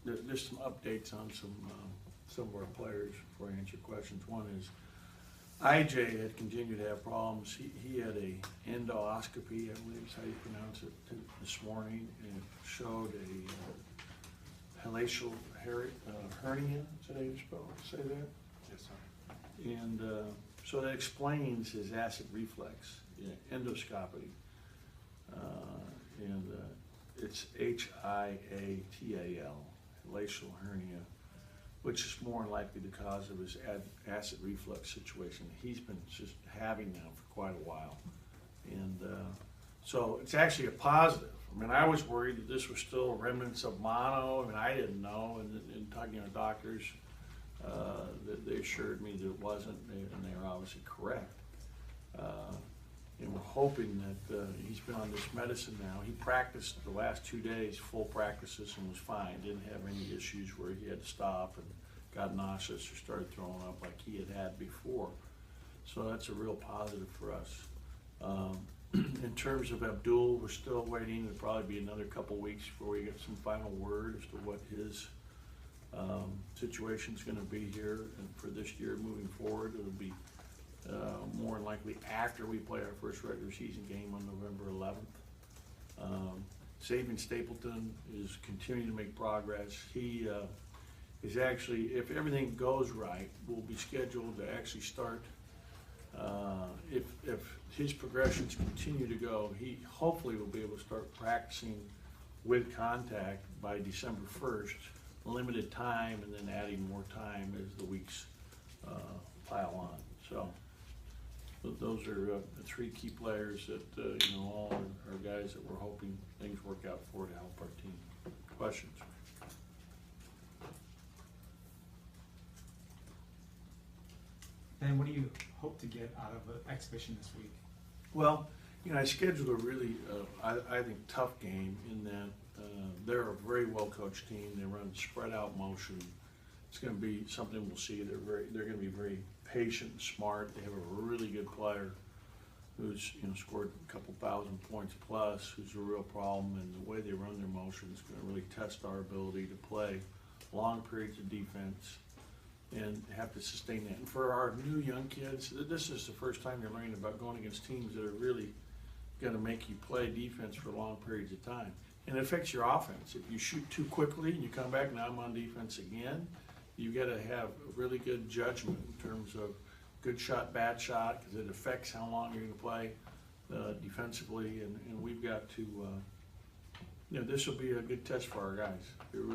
there's some updates on some of our players before I answer questions. One is IJ had continued to have problems. He had a endoscopy, I believe is how you pronounce it, this morning, and it showed a hellacial hernia. Is that how you say that? Yes, sir. And so that explains his acid reflux endoscopy, and it's HIATAL, hellacial hernia, which is more than likely the cause of his acid reflux situation. He's been just having now for quite a while. And so it's actually a positive. I mean, I was worried that this was still remnants of mono. I mean, I didn't know. And talking to doctors, that they assured me that it wasn't, and they were obviously correct. And we're hoping that he's been on this medicine now. He practiced the last 2 days, full practices, and was fine. Didn't have any issues where he had to stop and got nauseous or started throwing up like he had before. So that's a real positive for us. In terms of Abdul, we're still waiting. It'll probably be another couple weeks before we get some final word as to what his situation is going to be here. And for this year moving forward, it'll be more than likely after we play our first regular season game on November 11th. Sabian Stapleton is continuing to make progress. He is actually, if everything goes right, will be scheduled to actually start, if his progressions continue to go, he hopefully will be able to start practicing with contact by December 1st, limited time, and then adding more time as the weeks pile on. So those are the three key players that all are guys that we're hoping things work out for to help our team. Questions? Ben, what do you hope to get out of an exhibition this week? Well, I scheduled a really, I think, tough game in that they're a very well-coached team. They run spread-out motion. It's going to be something we'll see. They're going to be very patient and smart. They have a really good player who's scored a couple thousand points plus, who's a real problem, and the way they run their motion is going to really test our ability to play long periods of defense and have to sustain that. And for our new young kids, this is the first time they're learning about going against teams that are really going to make you play defense for long periods of time. And it affects your offense. If you shoot too quickly and you come back, now I'm on defense again, you've got to have really good judgment in terms of good shot, bad shot, because it affects how long you're going to play defensively. And we've got to, this will be a good test for our guys. It really